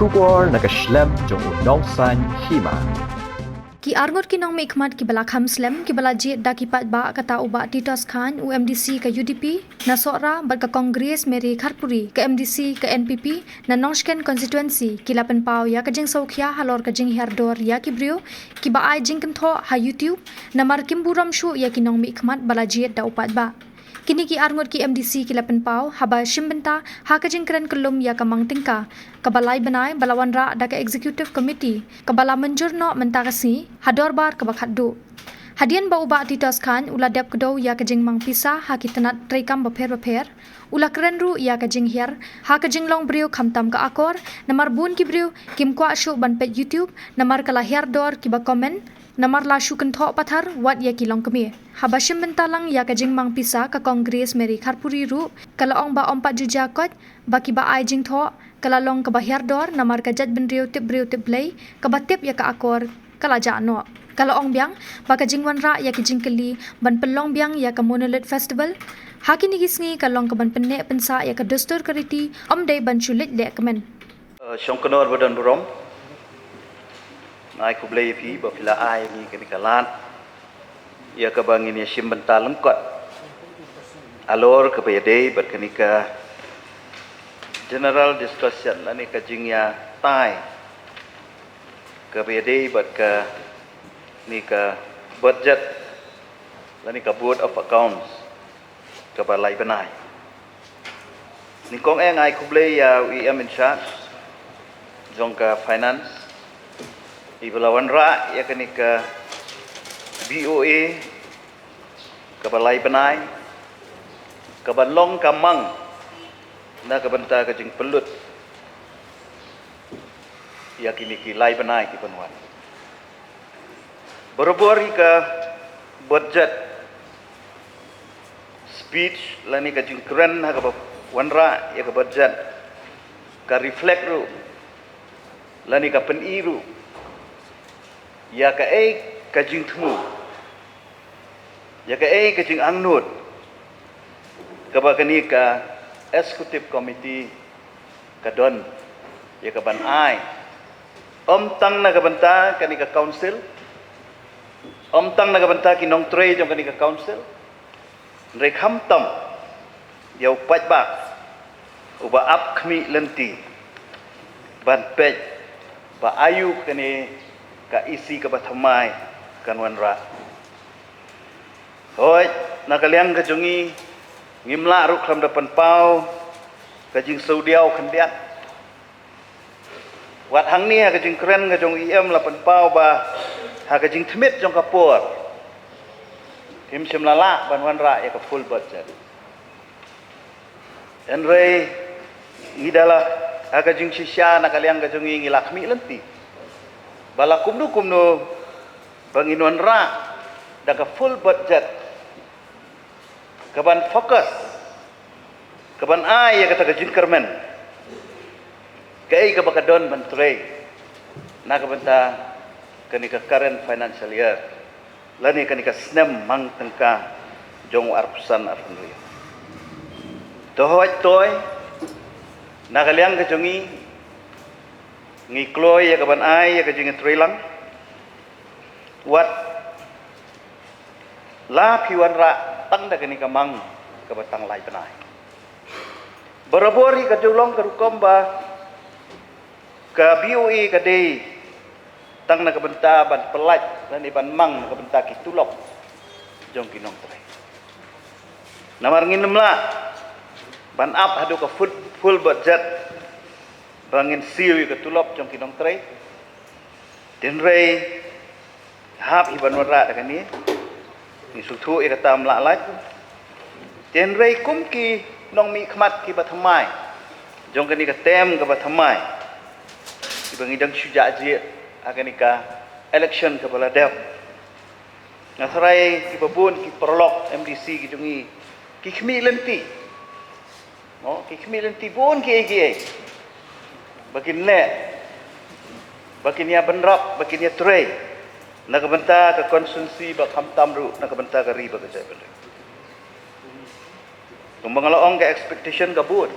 Kubor nakaslem jong unong san hima. Ki argot ki nong mikmat ki bala kham slem ki bala jit da ki pat ba kata uba Titos Khan UMDC ke UDP na sora bar ka Kongres Meri Kharpuri ke MDC ke NPP na Noshken constituency ki lapan pau ya ka jing saukhya halor ka jing herdor ya ki brio ki ba ai jing kentho ha YouTube na mar kim buram shu ya ki nong mikmat bala jit da upat ba kini ki arngot ki MDC ki lapan pau haba shimbenta ha ka jing kren kelum ya ka mang tingka kabalai benai balawan ra da ka executive committee kabala menjur no mentakasi hador bar ka bakhaddu hadian ba uba Titos Khan ula dep kedo ya ka jing mang pisa ha ki tenat trekam baper ula kren ru ya ka jing hier ha ka jing long brio khamtam ka akor namar bun ki brio kim kwa shu ban pet YouTube namar kala hier dor ki ba comment namar la shu kentho pathar wat ya ki long kemi habashim bentalang ya ka jing mang pisa ka Kongres Meri Kharpuri ru kala ong ba ompat juja kot baki ba ai jing tho kala long ka bahir dor namar ka jat ben riu tip play ka batip ya ka akor kala jano kala ong biang baka jingwan ra ya ki jingkeli ban pelong biang ya ka monolith festival hakini gisngi ka long ka ban penne pensa ya ka dostur kariti om dei ban chulit le kamen Shongkonor badan burom nai kublai fi ba pila ai ni kan kalan ya ka bangin ya shimbenta lengkot alor ke payade bat kanika general discussion lani ka jingya tai ke payade bat ka ni ka budget lani ka board of accounts ka balai benai ni kong ai kublai ya em in charge jong ka finance Ibalawan ra ya kanika BOA kabalai benai kabanlong kamang na kabanta ka jing pelut ya kini ki lai benai ki panwan borobori ka budget speech lani ka jing kren ha ka wanra ya ka budget ka reflect ru lani ka peniru ya ka ka jing thmu ya ka ka jing angnut ka ba kani ka executive committee ka don ya ka ban ai tang na ka banta kani ka council tang na ka banta ki nong trade jong kani ka council re kham tam ya upat ba uba ap khmi lenti ban pej ba ayu kani ka isi ka bathamai kanwan ra hoi nakaliang ka jungi ngimla ru khlam dapan pau ka jing saudiau khandiat wat hang ni ka jing kren ka jong em lapan pau ba ha ka jing thmit jong ka por tim simlala banwan ra ya ka full budget en rei ngidala ha ka jing shisha nakaliang ka jungi ngilakmi lenti bala kumnu banginuan ra daga full budget kaban fokus kaban ai ya kata kajin kermen kai ka bakadon menteri na kabanta kanika current financial year lani kanika snem mang tengka jong arpusan arpunri toy nakaliang ka jongi ngi kloy ya kaban ai ya kajing trilang wat la piwan ra tang da kani kamang ka batang lai panai barabori ka julong ka rukom ba ka BOE ka dei tang na ka benta ban pelat dan iban mang ka benta ki tulok jong kinong trai namar nginem la ban up hadu ka full budget bangin siwi ke tulop jong kinong trai den rei hap iban wara da kani ni suthu e katam la lai den rei kum ki nong mi khmat ki bathamai jong kani ka tem ka bathamai ibangi dang suja ji akani ka election ka bala dep nasarai ki babun ki prolog MDC ki jongi ki khmi lenti no ki khmi lenti bon ki bakin le bakin ya benrap bakin ya tray nakabenta ka konsensi ba khamtam ru nakabenta ka riba ka jabel kung mga laong ka expectation ka bud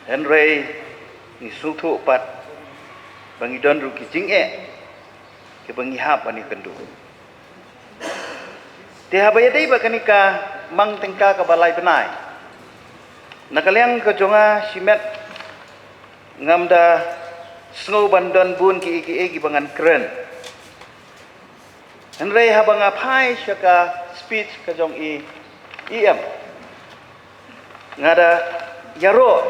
Henry ni sutu pat bangi don ru ki jing ke bangi hap ani kendu te habaya dei bakanika mang tengka ka balai benai nakaliang ke jonga simet ngamda snow bandon bun ki bangan keren Henry habang apai syaka speech ke jong em ngada yaro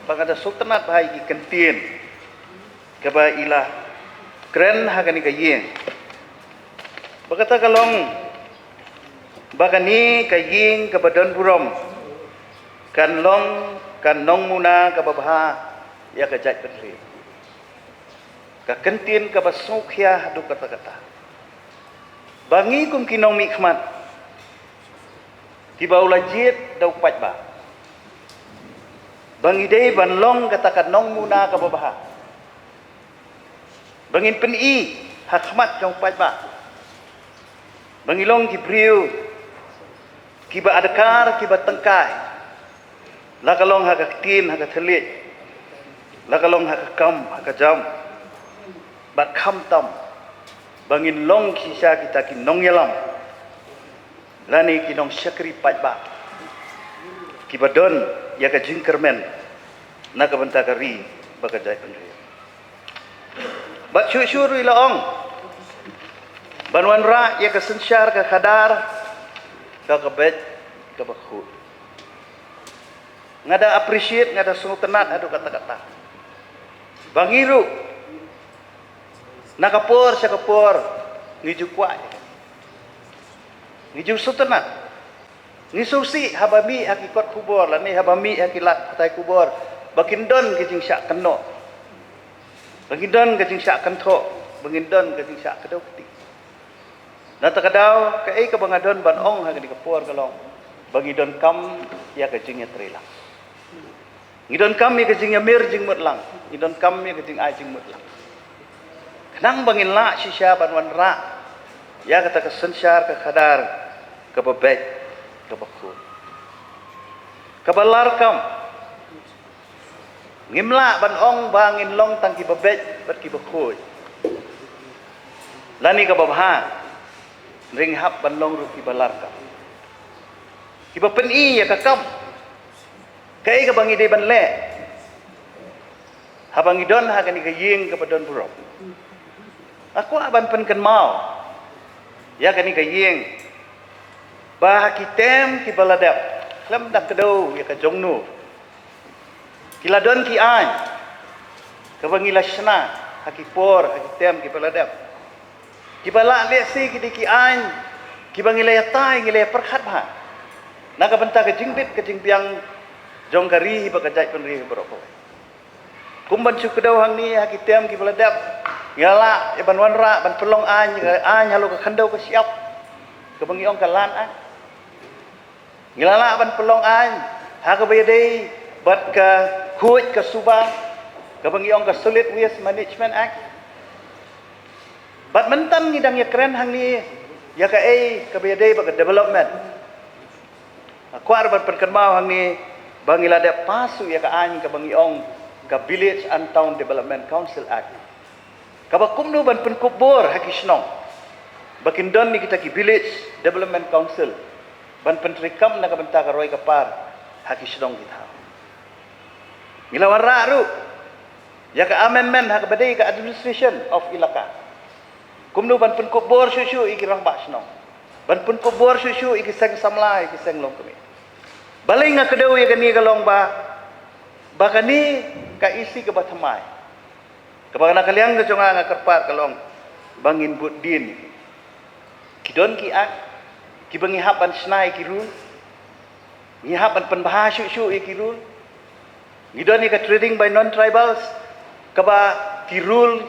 bangada sultanat bahai ki kentin keba ilah keren hagani ka yeng bagata kalong bagani ka yeng ka badon burom kan nong muna ka babha ya ka jat petri ka kentin ka basukya hadu kata-kata bangi kum kinong mikmat tiba ulajit dau pat ba bangi dei ban long katakan nong muna ka babha bangin peni hakmat jong pat ba bangi long ki priu ki ba adakar ki ba tengkai la kalong ha ka tin ha ka thelit la kalong ha ka kam ha ka jam bat kham tam bangin long kisah kita ki nong yalam lani ki nong syakri pat ba ki badon ya ka jingkermen na ka benta kari baka jai penri bat syur ila ong banwan ra ya ka sensyar ka kadar ka bet ka bakhu ngada appreciate ngada sultanat adu kata-kata bangiru nakapor sa kapor ngiju kwai ngiju sultanat ngisusi habami hakikat kubor lani habami hakilat tai kubor bakindon kijing syak keno bakindon kijing syak kentho bakindon kijing syak kedokti na takadaw kai ka bangadon banong ha ka kapor kalong bagidon kam ya kijing trela ngidon kam ya kijing mir jing mutlang ngidon kam ya kijing ai jing mutlang nang bangin la sisya banwan ra ya kata ke sensyar ke kadar ke bebek ke bakul ke balar kam ngimla ban ong bangin long tang ki bebek bat ki bakul lani ke babha ring hap ban long ru ki balar kam ki bapen ya ka kam kai ke bangi de ban le habangi don ha kan ke ying ke badon burok aku aban penken mau ya kani ka yeng bah kitem ki baladap lam dak kedo ya ka jongnu kiladon ki an ka bangila shna hakipor hakitem ki baladap ki bala lesi ki ki an ki bangila yatai ngile perkhat ba na ka benta ka jingbit ka jingbiang jong kari ba ka jai penri beroko kumban su kedo hang ni hakitem ki baladap ngala iban wanra ban pelong an halu ka khandau ka siap ka bangi ong kalan an ngala ban pelong an ha ka bayadei bat ka huj ka suba ka bangi ong ka solid waste management act bat mentam ngidang ya keren hang ni ya ka ka bayadei ba ka development akuar ban perkenmau hang ni bangila de pasu ya ka an ka bangi ong ka village and town development council act kabakum no ban penkubor hakisnong bakindon ni kita ki village development council ban pentrikam na kabenta ka roy kapar hakisnong kita milawan raru ya ka amendment hak badai ka administration of ilaka kumno ban penkubor susu ikirang basnong ban penkubor susu ikiseng samlai ikiseng long kami baling nga kedaw ya kani kalong ba bakani ka isi ka batamay kapag nakaliang na nga nga karpar kalong bangin but din kidon ki ak kibangi hapan snai kirul ni hapan panbahasyu syu kirul ngidon ka trading by non tribals kaba kirul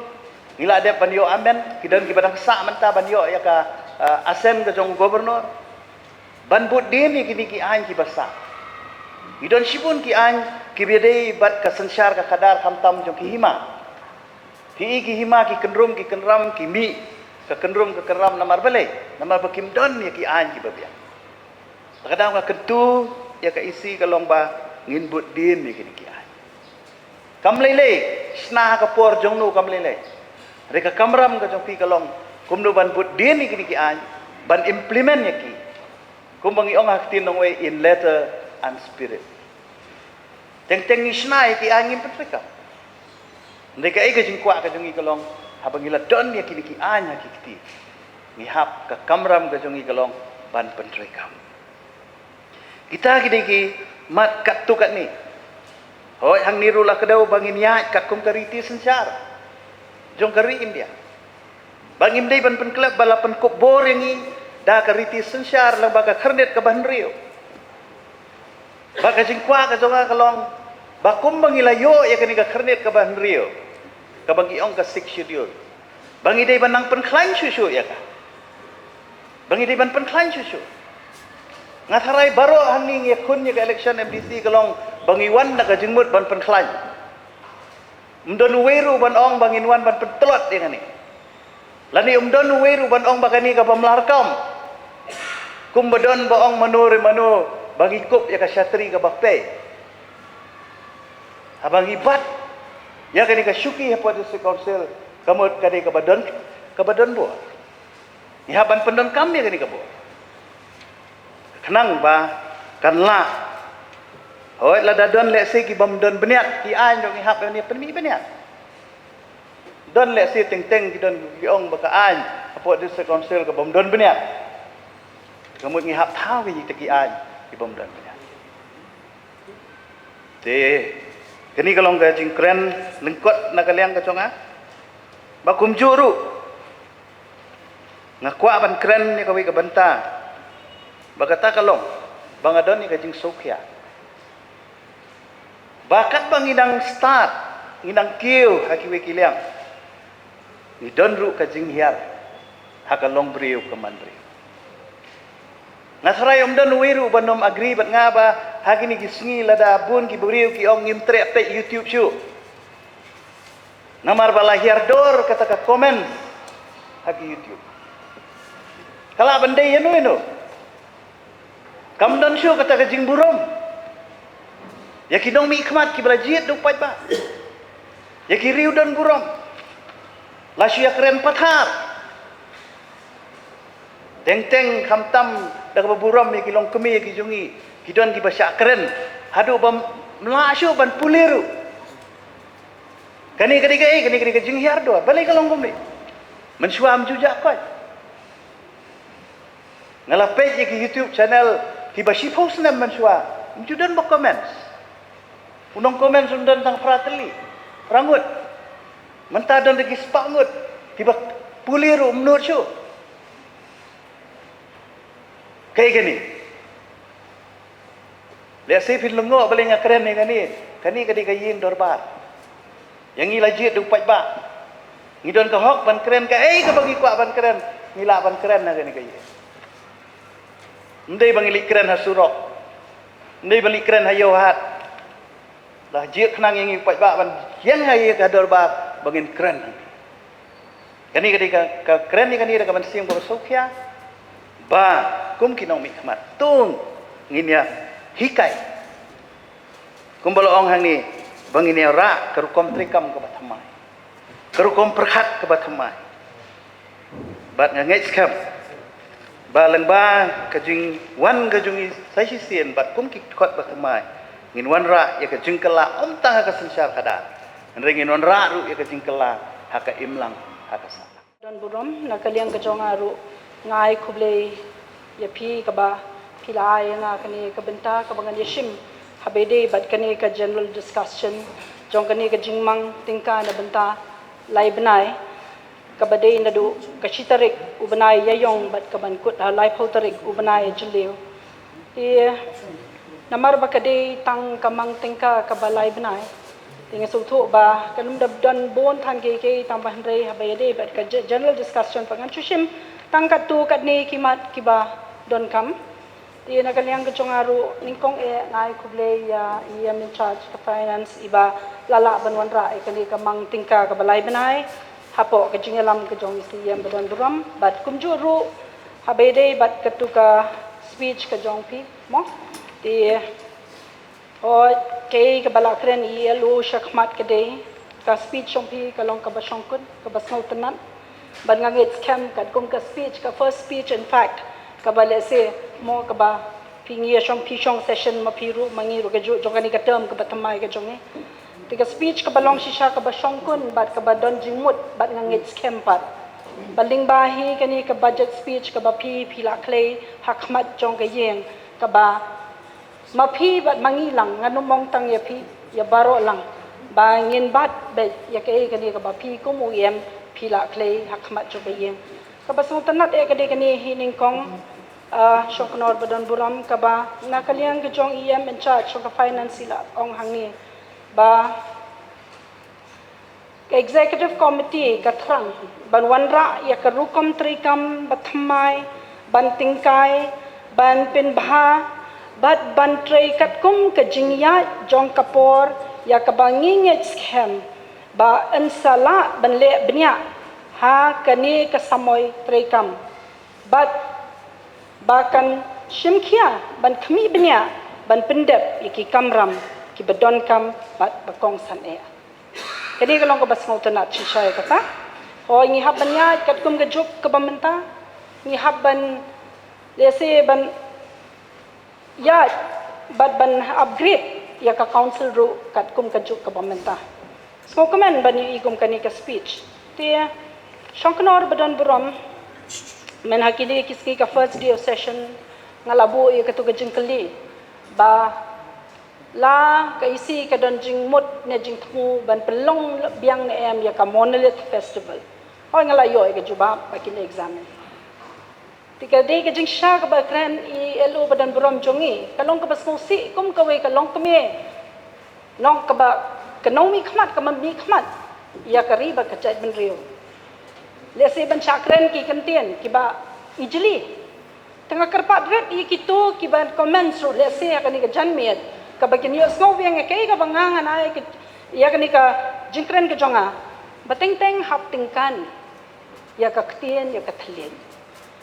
ngila ade banyo amen kidon ki badang sa manta banyo ya ka asen ka jong gobernur ban but din ni kini ki an ki basa ngidon sibun ki an ki bede bat ka sensyar ka kadar kamtam jong ki hima ki hima ki kenrum ki kenram ki mi ka kenrum ka keram namar bale namar bakim don ya ki an ki babia kadang ka kentu ya ka isi kalong ba ngin but din ni ki an Kamlele, snah kapor jong nu kamlele. Reka kamram ka jong pi kalong. Kumno ban put dia ni kini ki an, ban implement nya ki. Kumbang iong haktin nong way in letter and spirit. Teng ni snah ki an ngim petrika. Reka ai ka jing kwa ka jong i kalong, habang ila don nya kini ki an nya ki kiti. Ngihap ka kamram ka jong i kalong ban petrika. Kita kini ki mat kat tu kat ni. Hoi hang niru lah kedau bangin yat kat kum kariti sensyar. Jong kari India. Bangim dai ban pen klub balapan kop bor yang ni dah kariti sensyar lang baka kernet ke Bahan Rio. Baka jingkwa ka jonga kalong bakum bangilayo ya kani ka kernet ke Bahan Rio. Ka bangi ong ka 6 schedule. Bangi dai ban nang pen klan susu ya ka. Bangi dai ban pen klan susu. Ngatharai baro haning ya kun ya election MDC kalong bangiwan na ka jingmut ban pen klan. Mdon weru ban ong banginwan ban pentelot ya kani. Lani umdon weru ban ong bakani ka pamlarkam. Kumbadon ba ong manure manu bagi kup ya ka syatri ka bakpe. Habang ibat ya kani ka syuki ha policy council kamut kadi ka badon bo. Ya ban pendon kam ya kani ka bo. Kenang ba kanla. Hoi la dadon le se ki bam don beniat ki an dong ihap ni penmi beniat. Don le se teng ki don ki ong baka an apo dis council ka bam don beniat. Kamut ngihap thau ki te ki an ki bam don beniat. Te kini kalong ka jing kren lengkot na kaliang ka chonga. Bakum juru. Ngakwa ban kren ni kawi ka banta. Bagata kalong bangadon ni ka jing sokya. Bakat bang inang start, inang kiu hakiwe kiliang. Ni don ru ka jing hiar, hakalong beriu keman beriu. Nasaray don wiru banom agri bat nga ba hagini gisngi lada bun ki beriu ki ong ngimtre pe YouTube syu. Namar bala hiar dor kata ka komen hagi YouTube. Kala bandai eno. Kamdon syu kata ka jing burom. Ya kidong mi ikmat ki belajiat dong pai ba. Ya ki riu dan burong. Lasyu ya keren pathar. Teng khamtam dak burom ya kilong kemi ya ki jungi. Kidon ki basya keren. Hadu bam melasyu ban puliru. Kani ka jing hiar do. Balai kalong gomni. Mensuam jujak koi. Ngalapej ya ki YouTube channel ki bashi post nam mensua. Menjudan bok comments. Unong komen sundan tang prateli. Rangut. Mentah dan lagi sepangut. Tiba puliru menurut syu. Kayak gini. Lihat si film ngok boleh keren ni kani. Kani kadi kayin dorbar. Yang ngi lajit dupat ba. Ngidon ke hok ban keren ka ka bagi kuat ban keren. Ngila ban keren na kani kayin. Ndai bang ilik keren hasurok. Ndai balik keren hayohat. Lah jik kenang yang ipat ba ban yang hai ka dorba bangin keren. Kani ka keren ni kani ka ban siang ba sokya ba kum kinong mikmat tung nginya hikai. Kum balo ong hang ni bangin ya ra kerukom trikam ka batamai. Kerukom perhat ka batamai. Bat ngait skam. Ba lang ba kajing wan kajungi sai sien bat kum kikot batamai. Ngin wan ra ya ka jingkela omtang ka sensyar kada. Ngin wan ra ru ya ka jingkela haka imlang haka sala. Don burom na kaliang ka jonga ru ngai kuble ya pi ka ba pilai nga kani ka benta ka bangan yeshim habede bat kani ka general discussion jong kani ka jingmang tingka na benta lai benai ka bade na du ka chitarik ubanai yayong bat ka bankut lai photarik ubanai juleu. Ti namar bakade tang kamang tingka kabalai benai tinga sutu ba kanum dabdan bon than ke tang bahandre habayade bat ka general discussion pangan chushim tang katu kadni kimat kiba don kam ti na kaliang ka chongaru ningkong ngai kuble ya in charge ka finance iba lala banwan ra kani kamang tingka kabalai benai hapo ka jingalam ka jong siyam badon buram bat kumjuru habayade bat katu ka speech ka jong pi mo ti Hoi ke bala kren ILO syakmat kede ka speech sompi kalong ka basongkun ka basngau tenan ban ngangit scam kat kum ka speech ka first speech in fact ka bale se mo ka ba pingi sompi song session ma piru mangiru ka jo jongani ka term ka batamai ka jonge tiga speech ka balong shisha ka basongkun bat ka ba don jingmut bat ngangit scam pat baling bahi kani ka budget speech ka ba pila clay hakmat jong ka yeng ka ba mapi bat mangilang nganu mong tang ya pi ya baro lang bangin bat be ya ke kani ka ba pi ko mu yem pila clay hakmat jo be yem ka ba song tanat e kade kani hining kong shoknor badan buram ka ba nakaliang ka jong em in charge of finance sila ong hangi ba executive committee ka thrang ban wanra ya ka rukom trikam batmai ban tingkai ban pinbha bat bantrei kat kum ke jingya jong kapor ya kabangingit scam ba ansala ban le bnya ha kani ka samoy trekam bat bakan shimkhia ban khmi bnya ban pendep iki kamram ki bedon kam bat bakong san e kani kalong ko bas ngautanat chisay kata ho ngi habanya kat kum ke juk ke bamenta ngi habban lese ban ya bat ban upgrade ya ka council ru kat kum kajuk ka bamenta so komen ban yu igum kani ka speech te shanknor badan buram men hakili kiski ka first day of session ngalabu ya ka tu ka jingkali ba la ka isi ka don jingmut ne jingthu ban pelong biang ne em ya ka monolith festival hoy ngalayo ka juba bakin examine tika de ke jing sha ka ba kran ILO badan buram jongi kalong ka bas si kum ka we kalong kame nong ka ba kanong mi khmat ka mi khmat ya ka riba ka chat ben rio le se ban chakran ki kantien ki ba ijli tengah karpat red i kitu ki ban comments ro le se ka ni ka janmiet ka ba kin yo snow yang ke ka bangangan ai ki ya ka ni ka jingkran ka jonga bateng teng hap tingkan ya ka ktien ya ka thlien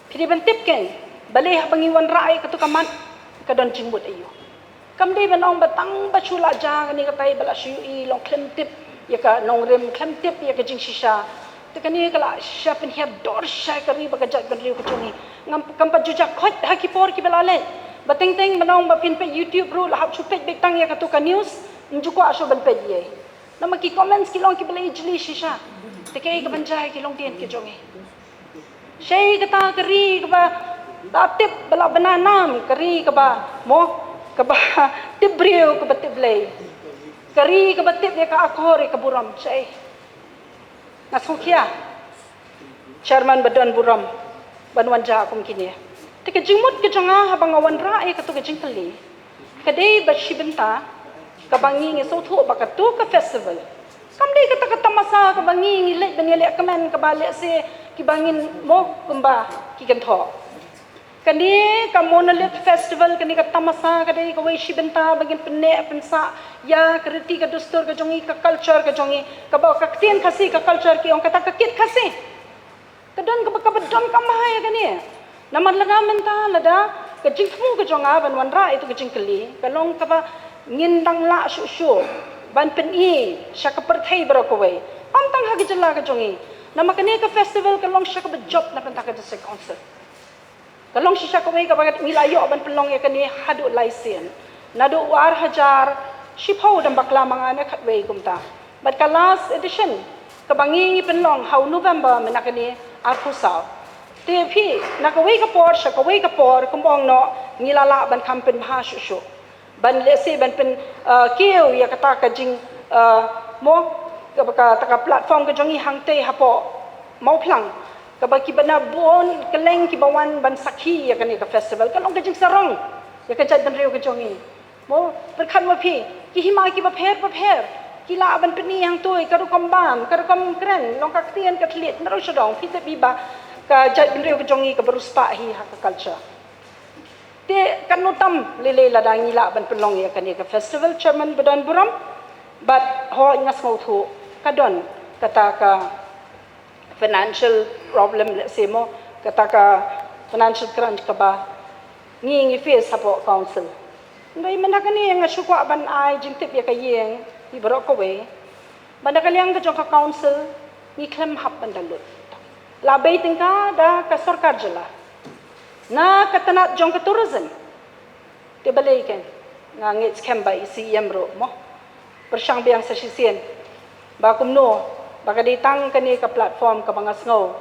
Pili bentip ken, balih pangiwan raai katu kaman kadon jimbut ayo. Kamdi banong batang bachula jang ni katai bala shui long klem tip ya ka long rem klem tip ya ka jing shisha. Tekani kala shapin hiab dor shai kari baka jat ban riu kucungi. Ngam kampa juja khot haki por ki balale. Bateng teng banong bapin pe YouTube ru lahap chupet betang ya katu ka news njuko aso ban pe ye. Nama ki comments ki long ki bala ijli shisha. Tekai ka banjai ki long tien ki jongi. Syai kata keri keba tatip bala bananam keri keba mo keba tip brio keba tip lay keri keba tip dia ka akor ka buram syai nasukia chairman badan buram banwan ja akum kini tika jingmut ke jonga habang awan ra ai katu ke jingkali kadai bashi benta kabangi ngi sotho bakatu ka festival kamdai kata masa kabangi ngi lek benele kamen kabale se kibangin mo kumba kigantho kani ka monolith festival kani ka tamasa kadai ka weishi benta bagin penne pensa ya kriti ka dustur ka jongi ka culture ka jongi ka ba ka ktien khasi ka culture ki ong kata ka kit khasi kadon ka ka badon ka mahai kani namar laga menta lada ka jingfu ka jonga ban wanra itu ka jingkeli kalong ka ba ngindang la shu shu ban pen i syaka perthai barakowe amtang hagi jalla ka jongi nama kani ka festival kalong siya ka job na penta ka district council kalong siya ka way ka bagat milayo ban pelong ya kani hadu laisen nadu war hajar shipho dam bakla mga na khatway kumta but ka last edition ka bangi penlong how November menakani arkusaw TP nakaway ka por siya ka way ka por kumbong no ngilala ban kampen bahasyo ban lesi ban pen kiyo ya kata ka jing mo ka taka platform ka jongi hangte hapo mau plang ka baki bana bon keleng ki bawan ban sakhi ya kani ka festival kalong ka jing sarong ya ka jat ban reu ka jongi mo perkhan wa phi ki hima ki ba pher ki la ban peni hang toy ka ru kombam ka ru kom kren long ka tien ka thlit na ro shodong phi te bi ba ka jat ban reu ka jongi ka beruspa hi ha ka culture te kanutam lele la dangi la ban pelong ya kani ka festival chairman badan buram but ho ngas mau thu kadon kata ka financial problem semo kata ka financial crunch ka ba ngi face support council Ngai manakani yang asukwa ban ai jingtip ya kayeng di barok kowe. Manakali yang ke jongka council ni klem hap bandalut. Labai tingka da ka sarkar jela. Na katanat jongka tourism. Tibalaiken ngangit skemba isi yamro mo. Persang biang sa sisien. Ba kumno baka ditang kani ka platform ka bangas ngau.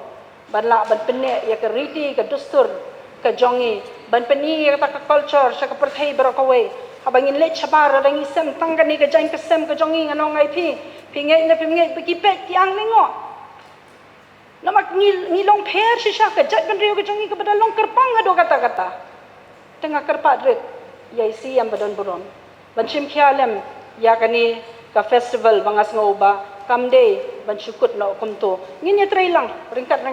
Banla ban penne ya ka riti ka dustur ka jongi ban peni ya ka culture sa ka perthai barokawe habangin let chabar rang isem tangani ka jain ka sem ka jongi nganong ai pi ngai na pi ngai bagi pek tiang lingo namak ngilong pher sisa ka jat ban rio ka jongi ka badalong kerpang ado kata-kata tengah kerpat rit ya isi yang badan buron ban sim khialem ya kani ka festival bangas ngoba kamde ban syukut no kumto ngin ya tray lang ringkat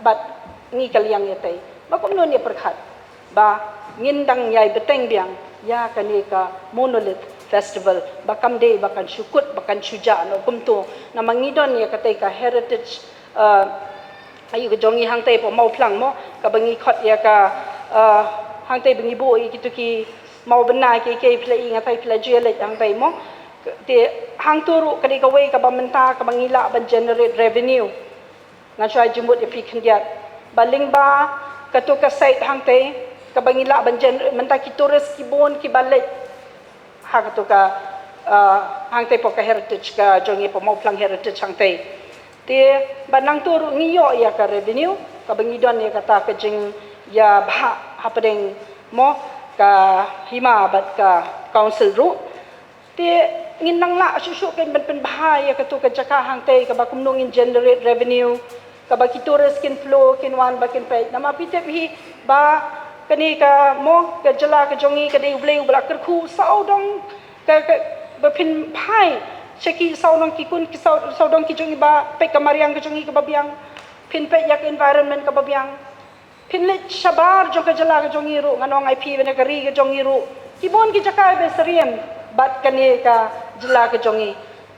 bat ngi kaliang ya tay bakum no ni perkhat ba ngin dang yai beteng biang ya kani ka monolith festival bakam de bakan syukut bakan syuja no kumto na mangidon ya katay ka heritage ayu ka jongi hang tay po mau plang mo ka bangi khot ya ka hang tay bangi bo i kituki mau benai ke play ngatai play jele hang tay mo ti hang turu kadi ka way ka bamenta ka bangila ban generate revenue ngan syai jumut ya pi khendiat baling ba katu ka site hang te ka bangila ban generate menta ki tourist ki bon ki balik ha katu ka hang te po ka heritage ka jongi po mau plang heritage hang te ti banang turu ngiyo ya ka revenue ka bangidon ya kata ka jing ya bha hapedeng mo ka hima bat ka council ru ti ngin nang la susu ken ben bahaya katu ka jaka hang te ka bakum nungin generate revenue ka baki tourist kin flow kin wan bakin pe nama pitep hi ba kani ka mo ka jala ka jongi ka dei bleu bla kerku sau dong ka bapin pai cheki sau dong ki kun ki sau dong ki jongi ba pe ka mariang ka jongi ka babiang pin pe yak environment ka babiang pin le shabar jo ka jala ka jongi ru nganong IP bena ka ri ka jongi ru ki bon ki jaka be seriem bat kani ka jela ke jongi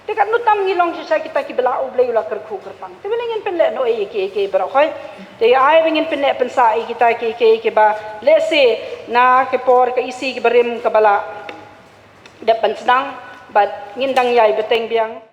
dekat nutam ngilong sisa kita ki bela ublei ula kerku kerpang te belengin penle no e ke berokoi te ai bengin penle pensai kita ke ba lese na ke por ke isi ke berim ke bala depan sedang bat ngindang yai beteng biang